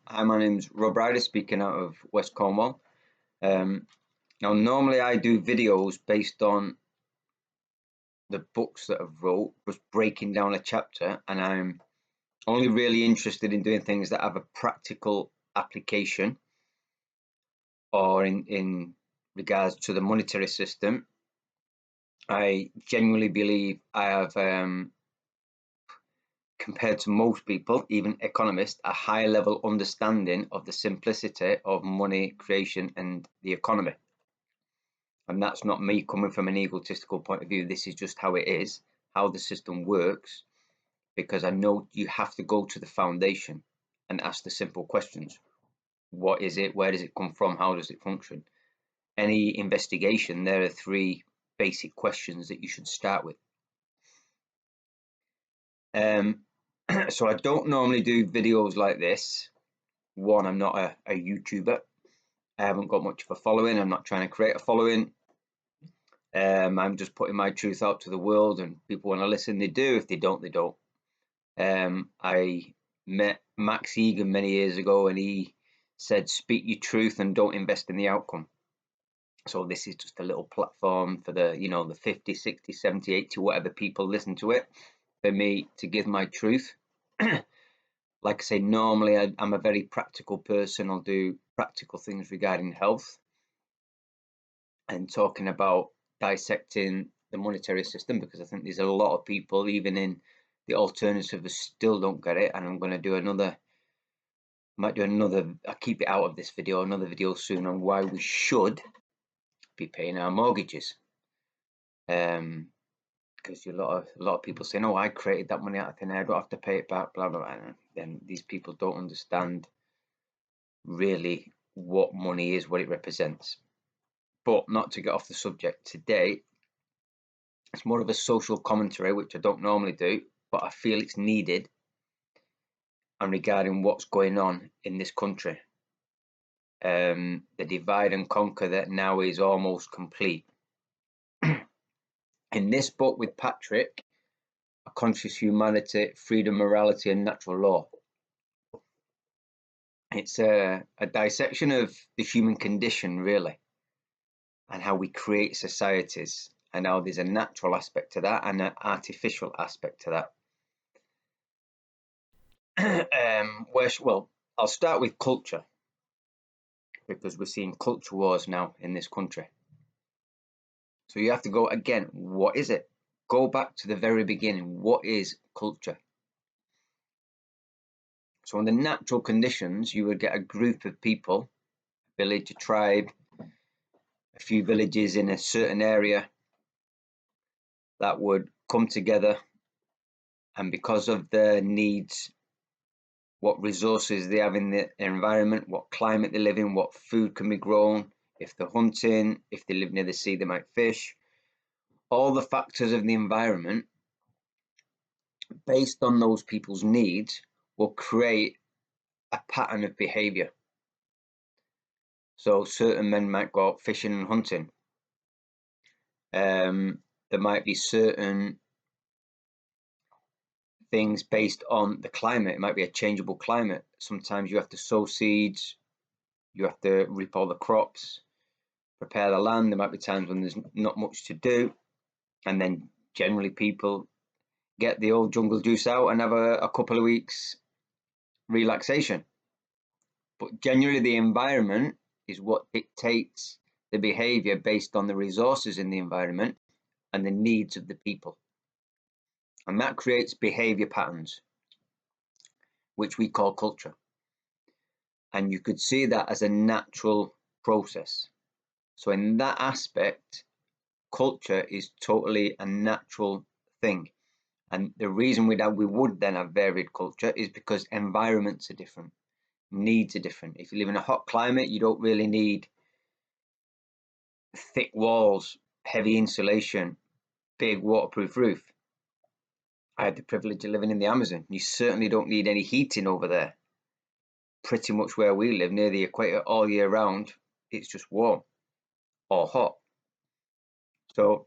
Hi, my name's Rob Ryder, speaking out of West Cornwall. Now, normally I do videos based on the books that I've wrote, just breaking down a chapter, and I'm only really interested in doing things that have a practical application or in regards to the monetary system. I genuinely believe I have, compared to most people, even economists, a high level understanding of the simplicity of money creation and the economy. And that's not me coming from an egotistical point of view. This is just how it is, how the system works, because I know you have to go to the foundation and ask the simple questions. What is it? Where does it come from? How does it function? Any investigation, there are three basic questions that you should start with. So I don't normally do videos like this. One, I'm not a YouTuber. I haven't got much of a following. I'm not trying to create a following. I'm just putting my truth out to the world, and people want to listen, they do. If they don't, they don't. I met Max Egan many years ago, and he said, speak your truth and don't invest in the outcome. So this is just a little platform for the, the 50, 60, 70, 80, whatever people listen to it, for me to give my truth. Like I say, normally I'm a very practical person. I'll do practical things regarding health and talking about dissecting the monetary system, because I think there's a lot of people, even in the alternative, who still don't get it. And I'm going to do I'll keep it out of this video, another video soon on why we should be paying our mortgages. Because a lot of people say, no, I created that money out of thin air, I don't have to pay it back, blah, blah, blah. And then these people don't understand really what money is, what it represents. But not to get off the subject today, it's more of a social commentary, which I don't normally do, but I feel it's needed, and regarding what's going on in this country. The divide and conquer that now is almost complete. In this book with Patrick, A Conscious Humanity, Freedom, Morality and Natural Law, it's a dissection of the human condition, really, and how we create societies, and how there's a natural aspect to that and an artificial aspect to that. Well, I'll start with culture, because we're seeing culture wars now in this country. So you have to go again, what is it? Go back to the very beginning. What is culture? So in the natural conditions, you would get a group of people, a village, a tribe, a few villages in a certain area, that would come together, and because of their needs, what resources they have in the environment, what climate they live in, what food can be grown, if they're hunting, if they live near the sea, they might fish, all the factors of the environment, based on those people's needs, will create a pattern of behavior. So certain men might go out fishing and hunting. There might be certain things based on the climate. It might be a changeable climate. Sometimes you have to sow seeds, you have to reap all the crops, prepare the land. There might be times when there's not much to do, and then generally people get the old jungle juice out and have a couple of weeks relaxation. But generally the environment is what dictates the behavior based on the resources in the environment and the needs of the people. And that creates behavior patterns, which we call culture. And you could see that as a natural process. So in that aspect, culture is totally a natural thing. And the reason we would then have varied culture is because environments are different, needs are different. If you live in a hot climate, you don't really need thick walls, heavy insulation, big waterproof roof. I had the privilege of living in the Amazon. You certainly don't need any heating over there. Pretty much where we live, near the equator, all year round, it's just warm or hot. So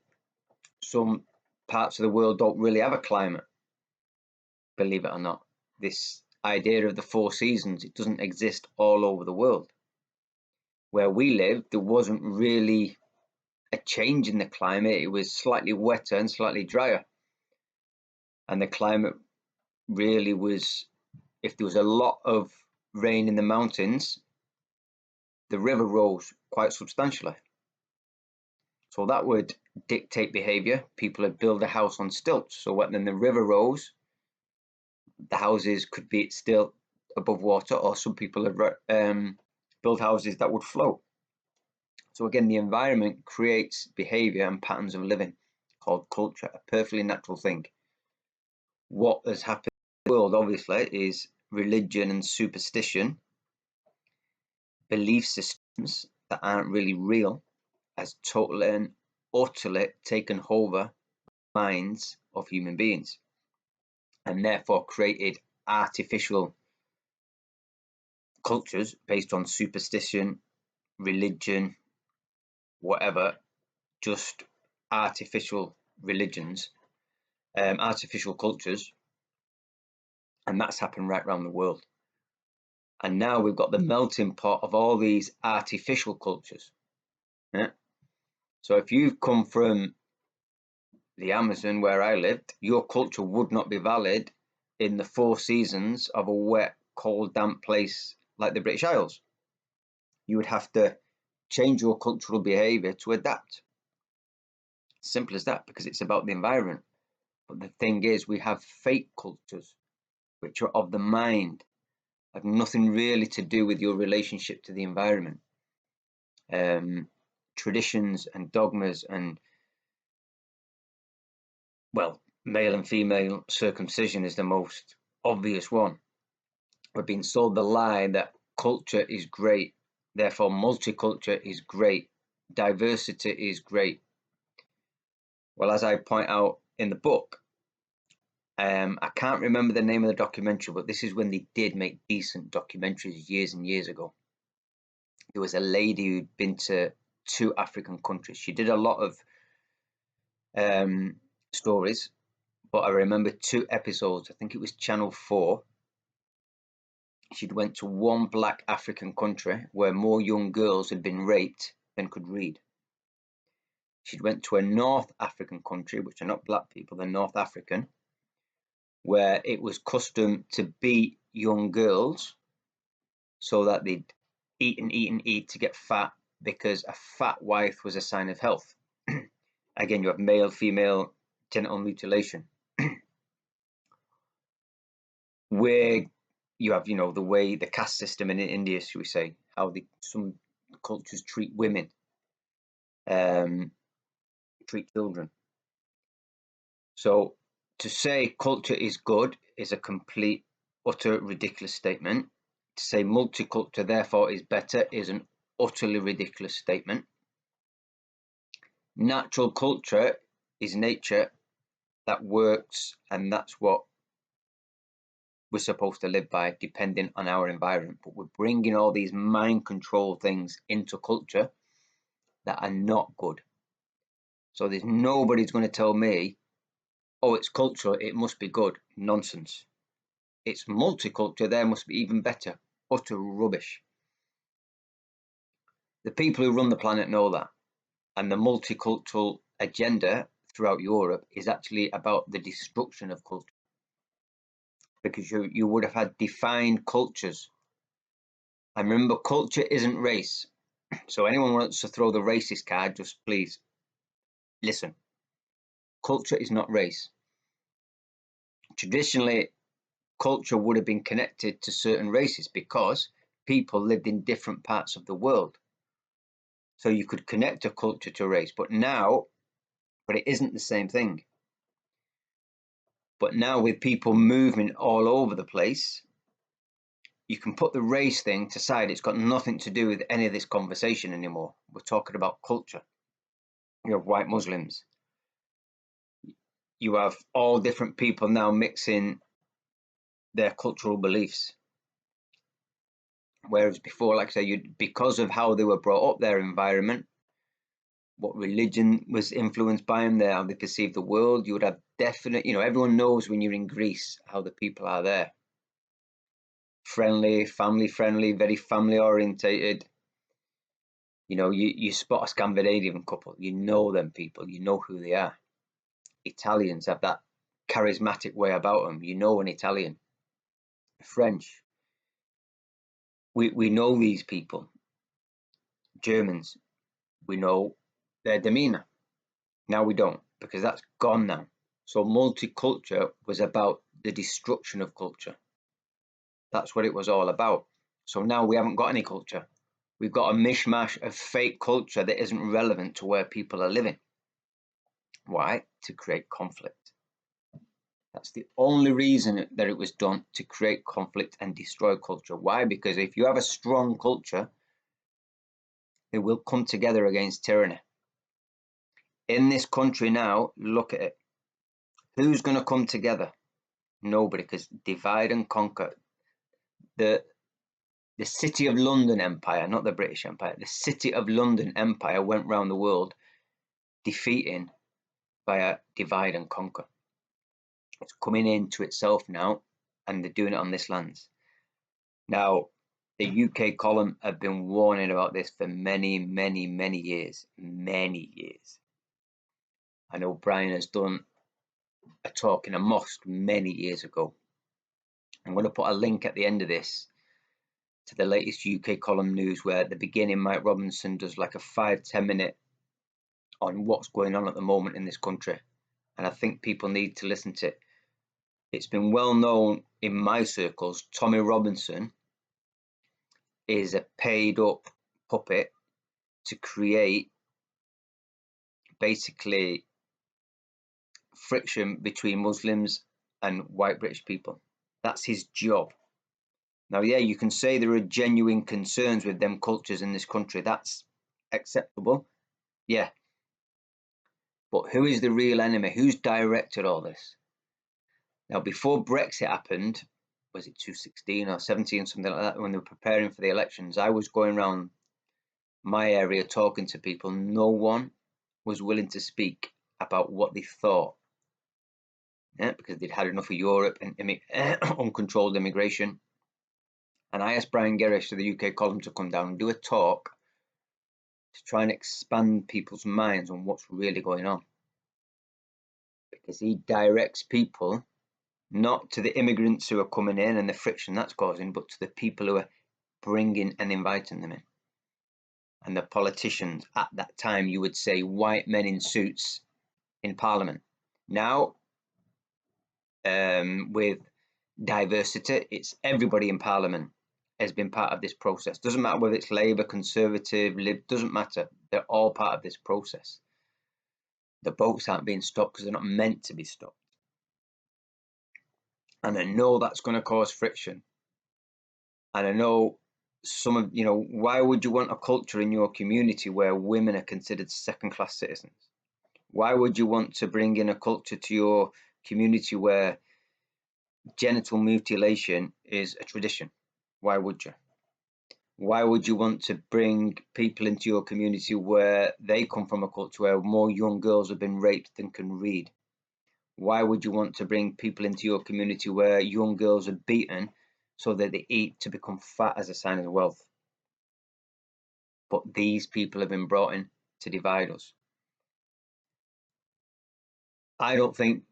some parts of the world don't really have a climate, believe it or not. This idea of the four seasons, it doesn't exist all over the world. Where we live, there wasn't really a change in the climate. It was slightly wetter and slightly drier. And the climate really was, if there was a lot of rain in the mountains, the river rose quite substantially. So that would dictate behavior. People would build a house on stilts. So when the river rose, the houses could be still above water, or some people had built houses that would float. So again, the environment creates behavior and patterns of living called culture, a perfectly natural thing. What has happened in the world, obviously, is religion and superstition, belief systems that aren't really real, has totally and utterly taken over minds of human beings, and therefore created artificial cultures based on superstition, religion, whatever, just artificial religions, artificial cultures, and that's happened right around the world. And now we've got the melting pot of all these artificial cultures. Yeah? So if you've come from the Amazon where I lived, your culture would not be valid in the four seasons of a wet, cold, damp place like the British Isles. You would have to change your cultural behavior to adapt. Simple as that, because it's about the environment. But the thing is, we have fake cultures, which are of the mind, have nothing really to do with your relationship to the environment. Traditions and dogmas and, well, male and female circumcision is the most obvious one. We're being sold the lie that culture is great, therefore multiculture is great, diversity is great. Well, as I point out in the book, I can't remember the name of the documentary, but this is when they did make decent documentaries years and years ago. There was a lady who'd been to 2 African countries. She did a lot of stories, but I remember 2 episodes. I think it was Channel 4. She'd went to one black African country where more young girls had been raped than could read. She'd went to a North African country, which are not black people, they're North African, where it was custom to beat young girls so that they'd eat and eat and eat to get fat, because a fat wife was a sign of health. Again, you have male, female genital mutilation. Where you have, the way the caste system in India, should we say, how some cultures treat women, treat children. So to say culture is good is a complete, utter, ridiculous statement. To say multiculture, therefore, is better is an utterly ridiculous statement. Natural culture is nature that works, and that's what we're supposed to live by, depending on our environment. But we're bringing all these mind control things into culture that are not good. So there's nobody's going to tell me, oh, it's culture, it must be good. Nonsense. It's multiculture, there must be even better. Utter rubbish. The people who run the planet know that. And the multicultural agenda throughout Europe is actually about the destruction of culture. Because you would have had defined cultures. And remember, culture isn't race. So anyone wants to throw the racist card, just please listen. Culture is not race. Traditionally, culture would have been connected to certain races because people lived in different parts of the world. So you could connect a culture to race, but it isn't the same thing. But now with people moving all over the place, you can put the race thing to side. It's got nothing to do with any of this conversation anymore. We're talking about culture. You have white Muslims. You have all different people now mixing their cultural beliefs. Whereas before, like I say, because of how they were brought up, their environment, what religion was influenced by them, how they perceived the world, you would have definite, everyone knows when you're in Greece how the people are there. friendly, very family orientated. You know, you spot a Scandinavian couple, you know them people, you know who they are. Italians have that charismatic way about them. You know an Italian. French, we know these people. Germans, we know their demeanor. Now we don't, because that's gone now. So multiculture was about the destruction of culture. That's what it was all about. So now we haven't got any culture. We've got a mishmash of fake culture that isn't relevant to where people are living. Why? To create conflict. That's the only reason that it was done, to create conflict and destroy culture. Why? Because if you have a strong culture, they will come together against tyranny. In this country now, look at it. Who's going to come together? Nobody, because divide and conquer. The City of London Empire, not the British Empire, the City of London Empire went round the world defeating via divide and conquer. It's coming into itself now, and they're doing it on this land. Now, the UK column have been warning about this for many years. Many years. I know Brian has done a talk in a mosque many years ago. I'm going to put a link at the end of this to the latest UK column news, where at the beginning Mike Robinson does like a 5-10 minute on what's going on at the moment in this country, and I think people need to listen to it. It's been well known in my circles, Tommy Robinson is a paid up puppet to create basically friction between Muslims and white British people. That's his job. Now, yeah, you can say there are genuine concerns with them cultures in this country. That's acceptable. Yeah. But who is the real enemy? Who's directed all this? Now, before Brexit happened, was it 2016 or 17, something like that, when they were preparing for the elections, I was going around my area talking to people. No one was willing to speak about what they thought, because they'd had enough of Europe and uncontrolled immigration. And I asked Brian Gerrish of the UK column to come down and do a talk to try and expand people's minds on what's really going on, because he directs people not to the immigrants who are coming in and the friction that's causing, but to the people who are bringing and inviting them in. And the politicians at that time, you would say white men in suits in Parliament. Now, with diversity, it's everybody in Parliament has been part of this process. Doesn't matter whether it's Labour, Conservative, Lib, doesn't matter. They're all part of this process. The boats aren't being stopped because they're not meant to be stopped. And I know that's going to cause friction. And I know some of, why would you want a culture in your community where women are considered second-class citizens? Why would you want to bring in a culture to your community where genital mutilation is a tradition? Why would you? Why would you want to bring people into your community where they come from a culture where more young girls have been raped than can read? Why would you want to bring people into your community where young girls are beaten so that they eat to become fat as a sign of wealth? But these people have been brought in to divide us. I don't think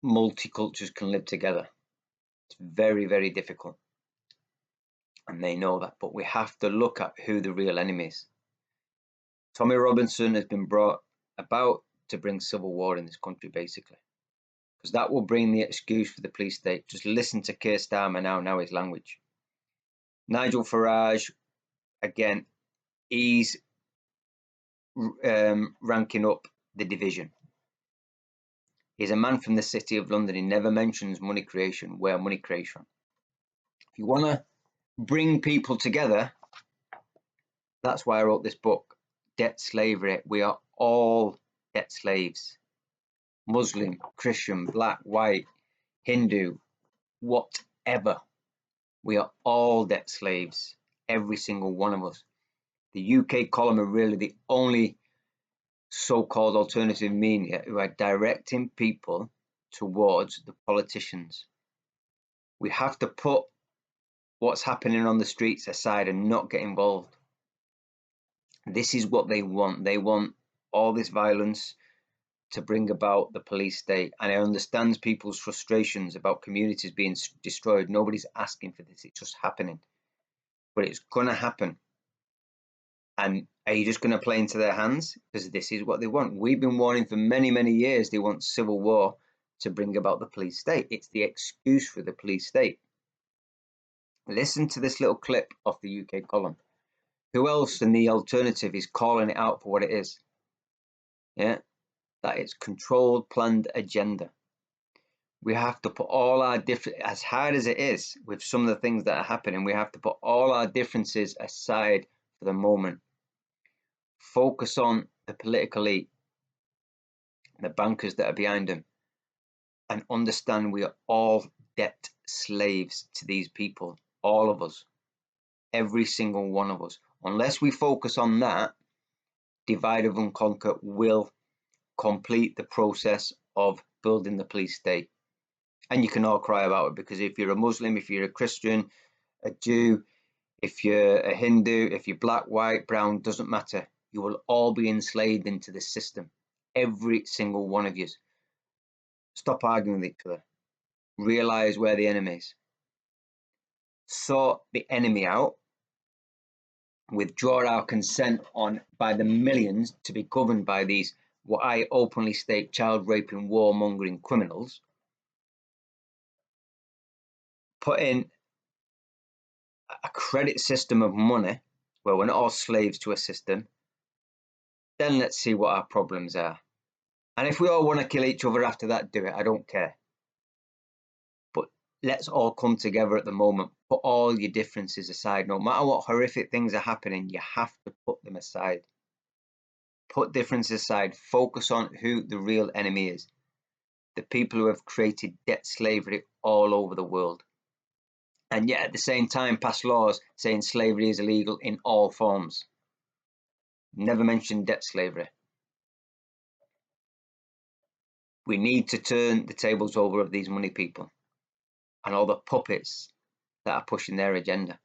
multicultures can live together. It's very difficult. And they know that, but we have to look at who the real enemy is. Tommy Robinson has been brought about to bring civil war in this country, basically, because that will bring the excuse for the police state. Just listen to Keir Starmer now his language. Nigel Farage, again, he's ranking up the division. He's a man from the City of London. He never mentions money creation. Where money creation? If you want to bring people together, that's why I wrote this book, Debt Slavery. We are all debt slaves. Muslim, Christian, black, white, Hindu, whatever. We are all debt slaves, every single one of us. The UK column are really the only so-called alternative media who are directing people towards the politicians. We have to put what's happening on the streets aside and not get involved. This is what they want. They want all this violence to bring about the police state. And I understand people's frustrations about communities being destroyed. Nobody's asking for this. It's just happening. But it's going to happen. And are you just going to play into their hands? Because this is what they want. We've been warning for many, many years they want civil war to bring about the police state. It's the excuse for the police state. Listen to this little clip off the UK column. Who else in the alternative is calling it out for what it is? Yeah, that it's controlled, planned agenda. We have to put all our different, as hard as it is with some of the things that are happening, we have to put all our differences aside for the moment. Focus on the political elite, the bankers that are behind them, and understand we are all debt slaves to these people, all of us, every single one of us. Unless we focus on that, divide and conquer will complete the process of building the police state. And you can all cry about it, because if you're a Muslim, if you're a Christian, a Jew, if you're a Hindu, if you're black, white, brown, doesn't matter. You will all be enslaved into the system. Every single one of you. Stop arguing with each other. Realize where the enemy is. Sort the enemy out. Withdraw our consent on by the millions to be governed by these, what I openly state, child raping, warmongering criminals. Put in a credit system of money where we're not all slaves to a system. Then let's see what our problems are. And if we all want to kill each other after that, do it. I don't care. But let's all come together at the moment. Put all your differences aside. No matter what horrific things are happening, you have to put them aside. Put differences aside. Focus on who the real enemy is. The people who have created debt slavery all over the world. And yet at the same time pass laws saying slavery is illegal in all forms. Never mentioned debt slavery. We need to turn the tables over of these money people and all the puppets that are pushing their agenda.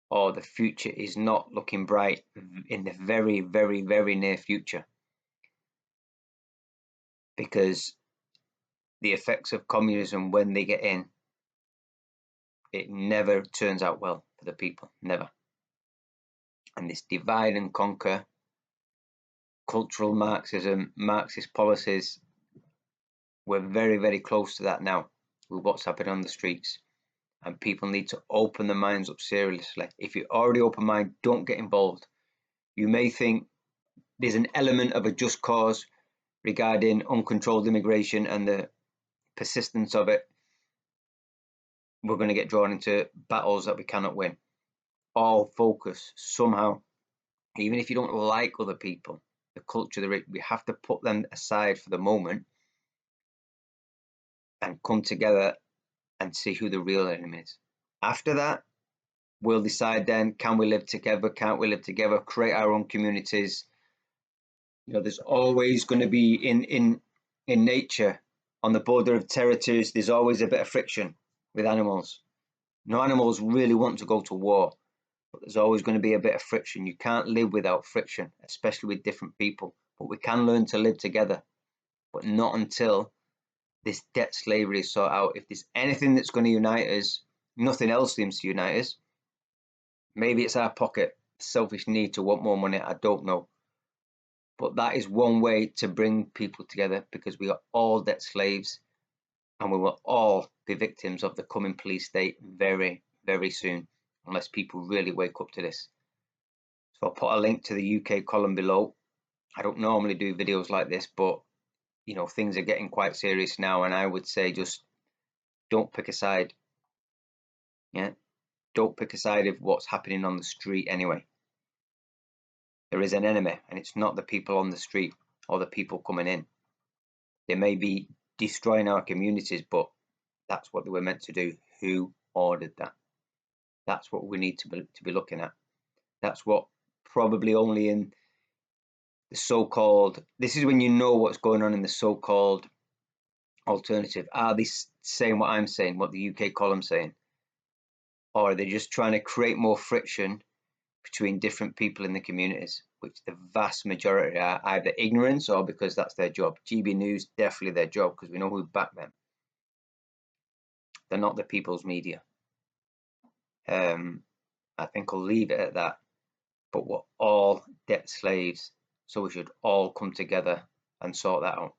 Or the future is not looking bright in the very, very, very near future. Because the effects of communism, when they get in, it never turns out well for the people, never. And this divide and conquer, cultural Marxism, Marxist policies, we're very, very close to that now with what's happening on the streets. And people need to open their minds up seriously. If you're already open minded, don't get involved. You may think there's an element of a just cause regarding uncontrolled immigration and the persistence of it. We're going to get drawn into battles that we cannot win. All focus somehow, even if you don't like other people, the culture, we have to put them aside for the moment and come together and see who the real enemy is. After that, we'll decide then, can we live together? Can't we live together? Create our own communities. You know, there's always going to be in nature, on the border of territories, there's always a bit of friction with animals. No animals really want to go to war, but there's always going to be a bit of friction. You can't live without friction, especially with different people. But we can learn to live together, but not until this debt slavery is sorted out. If there's anything that's going to unite us, nothing else seems to unite us. Maybe it's our pocket, selfish need to want more money, I don't know. But that is one way to bring people together, because we are all debt slaves and we will all be victims of the coming police state very, very soon, unless people really wake up to this. So I'll put a link to the UK column below. I don't normally do videos like this, but you know, things are getting quite serious now, and I would say just don't pick a side. Yeah, don't pick a side of what's happening on the street anyway. There is an enemy, and it's not the people on the street or the people coming in. They may be destroying our communities, but that's what they were meant to do. Who ordered that? That's what we need to be looking at. That's what probably only in the so-called, this is when you know what's going on in the so-called alternative. Are they saying what I'm saying, what the UK column's saying? or are they just trying to create more friction between different people in the communities, which the vast majority are either ignorance or because that's their job. GB News, definitely their job, because we know who backed them. They're not the people's media. I think I'll leave it at that. But we're all debt slaves, so we should all come together and sort that out.